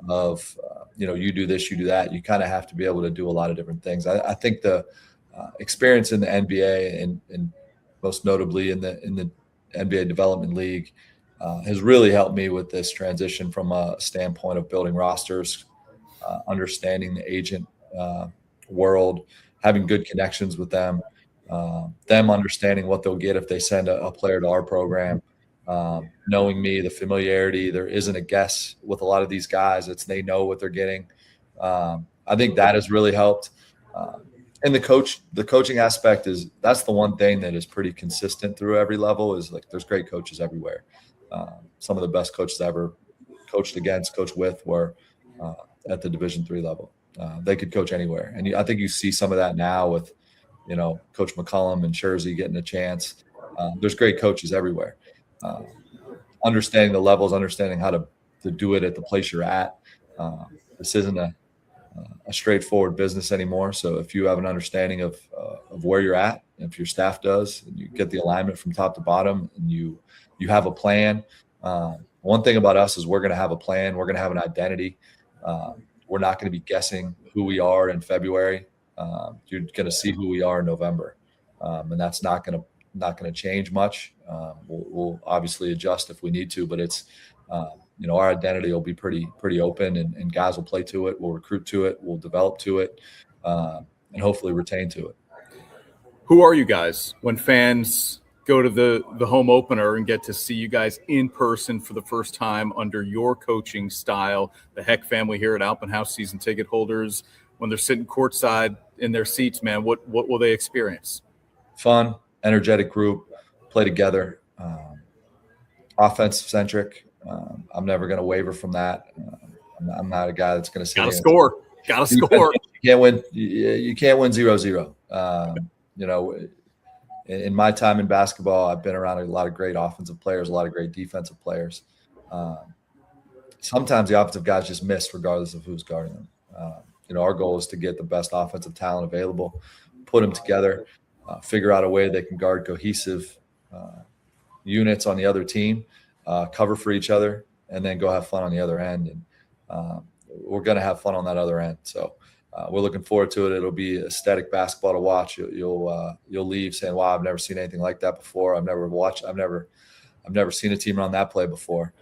Of you do this, you do that. You kind of have to be able to do a lot of different things. I think the experience in the NBA and most notably in the NBA Development League has really helped me with this transition from a standpoint of building rosters, understanding the agent world, having good connections with them, them understanding what they'll get if they send a player to our program, knowing me, the familiarity. There isn't a guess with a lot of these guys. They know what they're getting. I think that has really helped. And the coaching aspect that's the one thing that is pretty consistent through every level is like there's great coaches everywhere. Some of the best coaches I ever coached with were at the Division III level. They could coach anywhere. And I think you see some of that now with, Coach McCullum and Jersey getting a chance. There's great coaches everywhere. Understanding the levels, understanding how to do it at the place you're at. This isn't a straightforward business anymore. So if you have an understanding of where you're at, if your staff does, and you get the alignment from top to bottom, and you have a plan. One thing about us is we're going to have a plan. We're going to have an identity. We're not going to be guessing who we are in February. You're going to see who we are in November, and that's not going to change much. We'll obviously adjust if we need to, but it's our identity will be pretty open, and guys will play to it. We'll recruit to it. We'll develop to it, and hopefully retain to it. Who are you guys when fans go to the home opener and get to see you guys in person for the first time under your coaching style? The Heck family here at Alpen House, season ticket holders, when they're sitting courtside in their seats, man, what will they experience? Fun, energetic group, play together, offensive centric. I'm never going to waver from that. I'm not a guy that's going to say Gotta score. You can't win. You can't win 0-0. In my time in basketball, I've been around a lot of great offensive players, a lot of great defensive players. Sometimes the offensive guys just miss regardless of who's guarding them. Our goal is to get the best offensive talent available, put them together, figure out a way they can guard cohesive units on the other team, cover for each other, and then go have fun on the other end. And we're going to have fun on that other end. So we're looking forward to it. It'll be aesthetic basketball to watch. You'll leave saying, "Wow, I've never seen anything like that before. I've never seen a team run that play before."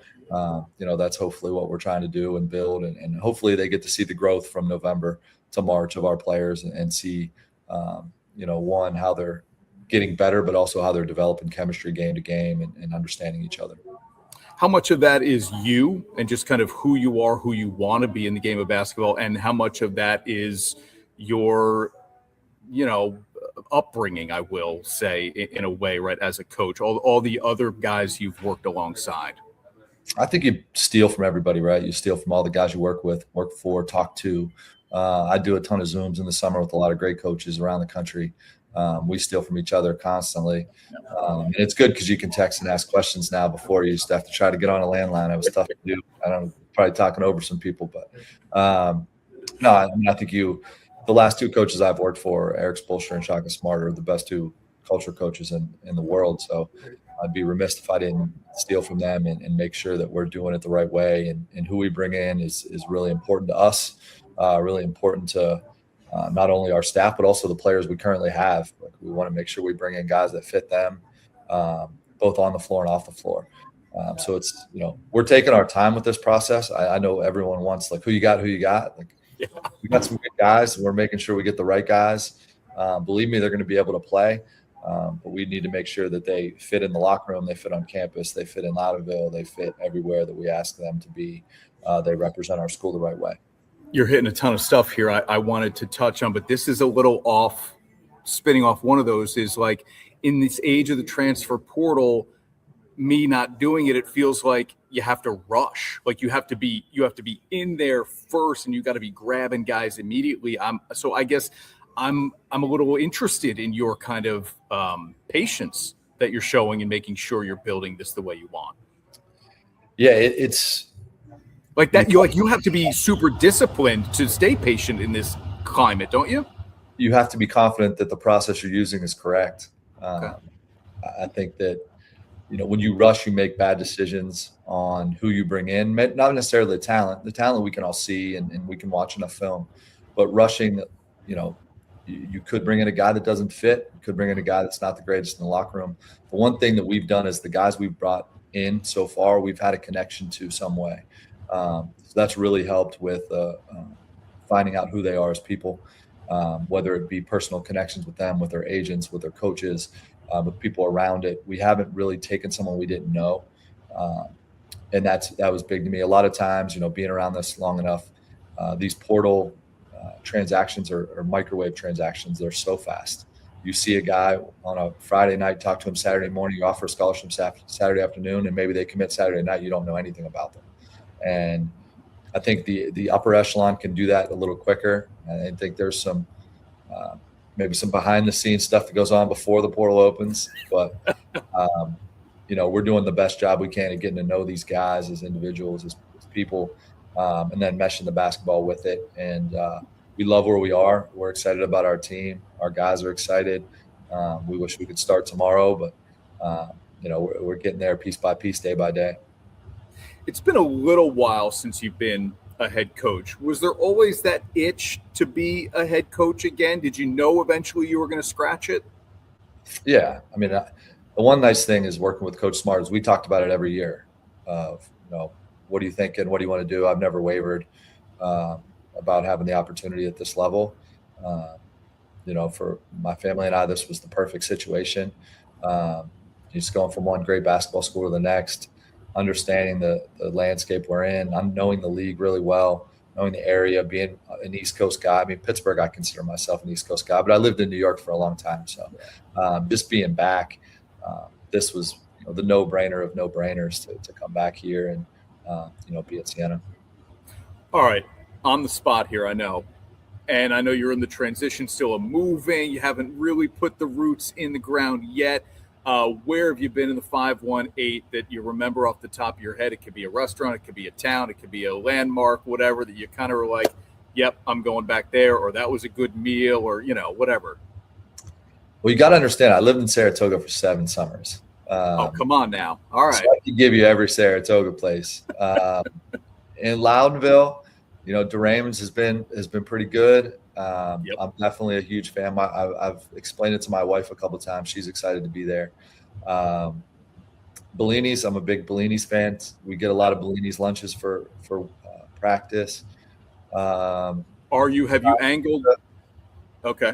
That's hopefully what we're trying to do and build, and hopefully they get to see the growth from November to March of our players and see, one, how they're getting better, but also how they're developing chemistry game to game and understanding each other. How much of that is you and just kind of who you are, who you want to be in the game of basketball, and how much of that is your, upbringing, I will say, in a way, right, as a coach, all the other guys you've worked alongside? I think you steal from everybody, right? You steal from all the guys you work with, work for, talk to. I do a ton of Zooms in the summer with a lot of great coaches around the country. We steal from each other constantly. And it's good because you can text and ask questions now. Before you used to have to try to get on a landline. It was tough to do. I don't know, probably talking over some people, but I think the last two coaches I've worked for, Eric Spoelstra and Shaka Smart, are the best two culture coaches in the world. So I'd be remiss if I didn't steal from them and make sure that we're doing it the right way. And who we bring in is really important to us, really important to not only our staff, but also the players we currently have. Like, we want to make sure we bring in guys that fit them, both on the floor and off the floor. So it's, we're taking our time with this process. I know everyone wants, like, who you got. Like, yeah. We got some good guys, and we're making sure we get the right guys. Believe me, they're going to be able to play. But we need to make sure that they fit in the locker room, they fit on campus, they fit in Loudonville, they fit everywhere that we ask them to be. They represent our school the right way. You're hitting a ton of stuff here I wanted to touch on, but this is a little spinning off one of those is like, in this age of the transfer portal, me not doing it, it feels like you have to rush. Like you have to be in there first, and you got to be grabbing guys immediately. So I guess I'm a little interested in your kind of patience that you're showing and making sure you're building this the way you want. Yeah, it's like that. You have to be super disciplined to stay patient in this climate, don't you? You have to be confident that the process you're using is correct. Okay. I think that, when you rush, you make bad decisions on who you bring in, not necessarily the talent. The talent we can all see and we can watch enough film, but rushing, you could bring in a guy that doesn't fit. You could bring in a guy that's not the greatest in the locker room. The one thing that we've done is the guys we've brought in so far, we've had a connection to some way. So that's really helped with finding out who they are as people, whether it be personal connections with them, with their agents, with their coaches, with people around it. We haven't really taken someone we didn't know. And that was big to me. A lot of times, being around this long enough, these portal transactions or microwave transactions, they're so fast. You see a guy on a Friday night, talk to him Saturday morning, you offer a scholarship Saturday afternoon, and maybe they commit Saturday night. You don't know anything about them. And I think the upper echelon can do that a little quicker. And I think there's some maybe some behind the scenes stuff that goes on before the portal opens. But, we're doing the best job we can at getting to know these guys as individuals, as people, and then meshing the basketball with it. And we love where we are. We're excited about our team. Our guys are excited. We wish we could start tomorrow, but, we're getting there piece by piece, day by day. It's been a little while since you've been a head coach. Was there always that itch to be a head coach again? Did you know eventually you were going to scratch it? Yeah. I mean, the one nice thing is working with Coach Smart is we talked about it every year of, what are you thinking? What do you want to do? I've never wavered about having the opportunity at this level. For my family and I, this was the perfect situation. Just going from one great basketball school to the next, understanding the landscape we're in. I'm knowing the league really well, knowing the area, being an East Coast guy. I mean, Pittsburgh, I consider myself an East Coast guy, but I lived in New York for a long time. So just being back, this was the no-brainer of no-brainers to come back here and, be at Siena. All right. On the spot here, I know. And I know you're in the transition still of moving. You haven't really put the roots in the ground yet. Where have you been in the 518 that you remember off the top of your head? It could be a restaurant, it could be a town, it could be a landmark, whatever, that you kind of were like, yep, I'm going back there, or that was a good meal, or, whatever. Well, you got to understand, I lived in Saratoga for 7 summers. Come on now. All right. So I can give you every Saratoga place. In Loudonville, DeRaymond's has been pretty good. Yep. I'm definitely a huge fan. I've explained it to my wife a couple of times. She's excited to be there. Bellini's, I'm a big Bellini's fan. We get a lot of Bellini's lunches for practice. Have you angled? Okay.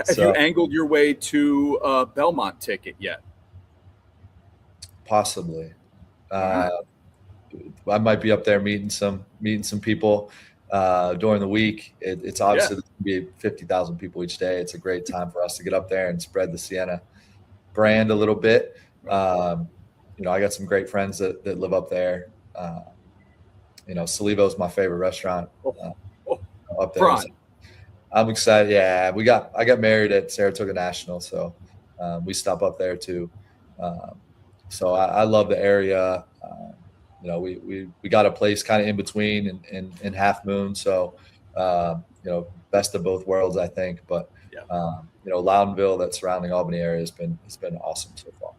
Have you angled your way to a Belmont ticket yet? Possibly. I might be up there meeting some people during the week. It's obviously going to be 50,000 people each day. It's a great time for us to get up there and spread the Siena brand a little bit. I got some great friends that live up there. Salivo's my favorite restaurant up there. So I'm excited. Yeah, I got married at Saratoga National, so we stop up there too. So I love the area. We got a place kind of in between in Half Moon. So, best of both worlds, I think. But, Loudonville, that surrounding Albany area has been awesome so far.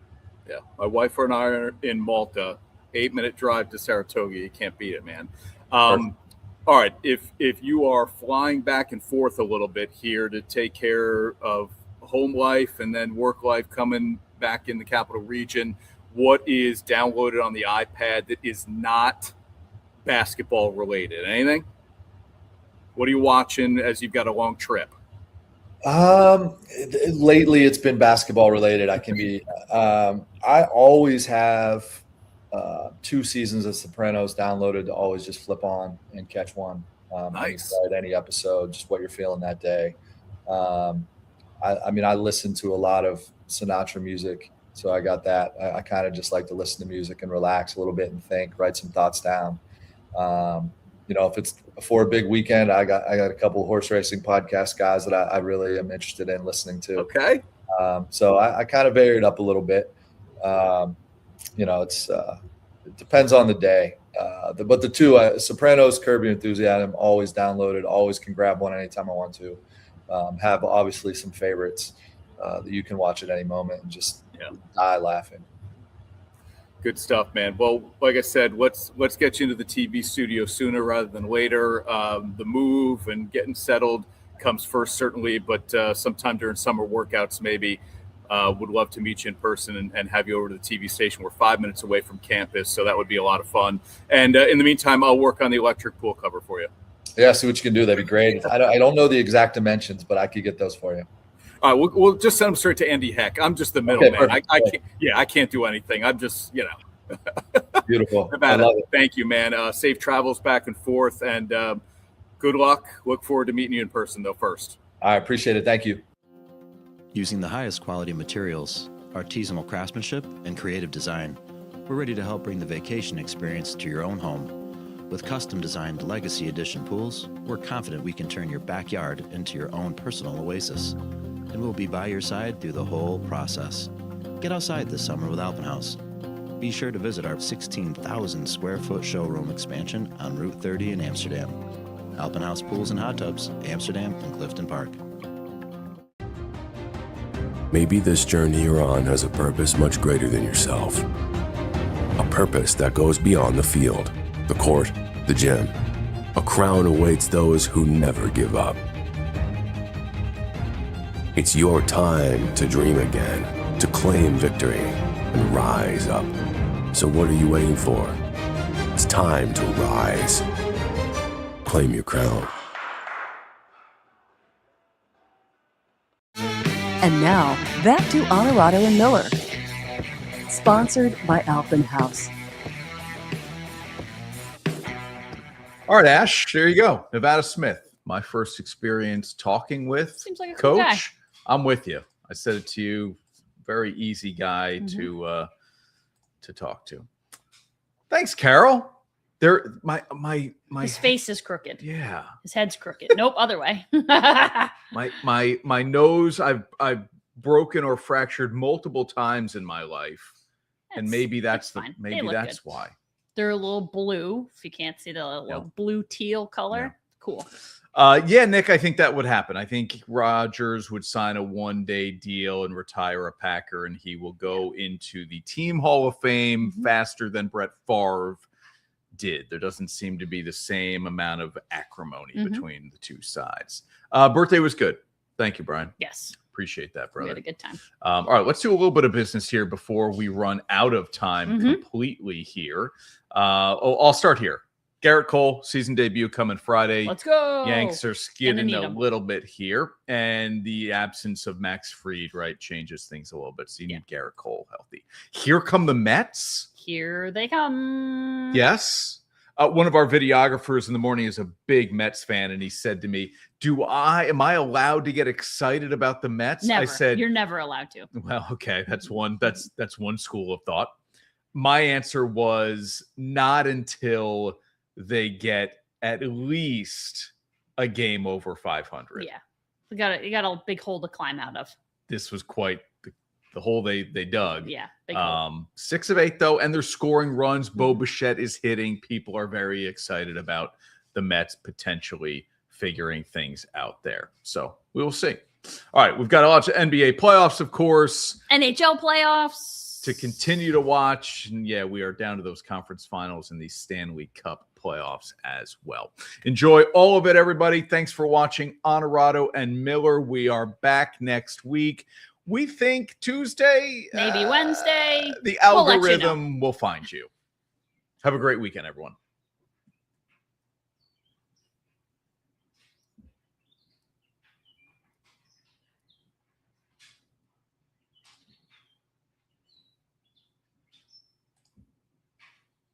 Yeah. My wife and I are in Malta, 8-minute drive to Saratoga. You can't beat it, man. All right. If you are flying back and forth a little bit here to take care of home life and then work life coming back in the capital region, what is downloaded on the iPad that is not basketball related? Anything? What are you watching as you've got a long trip? Lately it's been basketball related. I always have 2 seasons of Sopranos downloaded to always just flip on and catch one. Nice. At any episode, just what you're feeling that day. I listen to a lot of Sinatra music. So I got that. I kind of just like to listen to music and relax a little bit and think, write some thoughts down. If it's for a big weekend, I got a couple of horse racing podcast guys that I really am interested in listening to. Okay. So I kind of varied up a little bit. It depends on the day. But the 2, Sopranos, Curb Your Enthusiasm, always downloaded, always can grab one anytime I want to. Have obviously some favorites that you can watch at any moment and just die laughing. Good stuff, man. Well, like I said, let's get you into the TV studio sooner rather than later. The move and getting settled comes first, certainly, but sometime during summer workouts, maybe. Would love to meet you in person and have you over to the TV station. We're 5 minutes away from campus, so that would be a lot of fun. And in the meantime, I'll work on the electric pool cover for you. Yeah, see what you can do. That'd be great. I don't know the exact dimensions, but I could get those for you. All right, we'll just send them straight to Andy Heck. I'm just the middleman. Okay, I can't. Yeah, I can't do anything. I'm just, Beautiful. Nevada, I love it. thank you, man. Safe travels back and forth, and good luck. Look forward to meeting you in person, though. First. I appreciate it. Thank you. Using the highest quality materials, artisanal craftsmanship, and creative design, we're ready to help bring the vacation experience to your own home. With custom-designed Legacy Edition pools, we're confident we can turn your backyard into your own personal oasis. And we'll be by your side through the whole process. Get outside this summer with Alpenhaus. Be sure to visit our 16,000 square foot showroom expansion on Route 30 in Amsterdam. Alpenhaus Pools and Hot Tubs, Amsterdam and Clifton Park. Maybe this journey you're on has a purpose much greater than yourself. A purpose that goes beyond the field, the court, the gym. A crown awaits those who never give up. It's your time to dream again, to claim victory, and rise up. So what are you waiting for? It's time to rise. Claim your crown. And now, back to Onorato and Miller. Sponsored by Alpenhaus. All right, Ash, there you go. Nevada Smith, my first experience talking with Seems like a cool guy. Coach. I'm with you. I said it to you. Very easy guy to talk to. Thanks, Carol. There, my His face is crooked. Yeah. His head's crooked. Nope, other way. my nose, I've broken or fractured multiple times in my life, and maybe that's fine. maybe that's good. why. They're a little blue. If you can't see the little blue teal color, Yeah. cool. Yeah, Nick, I think that would happen. I think Rodgers would sign a one-day deal and retire a Packer, and he will go into the Team Hall of Fame faster than Brett Favre did. There doesn't seem to be the same amount of acrimony between the two sides. Birthday was good. Thank you, Brian. Yes. Appreciate that, brother. We had a good time. All right, let's do a little bit of business here before we run out of time completely here. I'll start here. Garrett Cole, season debut coming Friday. Let's go. Yanks are skidding need a 'em. little bit here, and the absence of Max Fried, right, changes things a little bit. So you need Garrett Cole healthy. Here come the Mets. Here they come. Yes. One of our videographers in the morning is a big Mets fan, and he said to me, am I allowed to get excited about the Mets? Never. I said, you're never allowed to. well, okay, that's one school of thought. My answer was not until they get at least a game over 500. Yeah. You got a big hole to climb out of. This was quite the hole they dug. Yeah. Big hole. 6 of 8 though, and they're scoring runs. Bo Bichette is hitting. People are very excited about the Mets potentially figuring things out there. So we will see. All right, we've got a lot of NBA playoffs, of course. NHL playoffs to continue to watch. And yeah, we are down to those conference finals and the Stanley Cup playoffs as well. Enjoy all of it, everybody. Thanks for watching Onorato and Miller. We are back next week. We think Tuesday, maybe Wednesday. The algorithm will find you. Have a great weekend, everyone.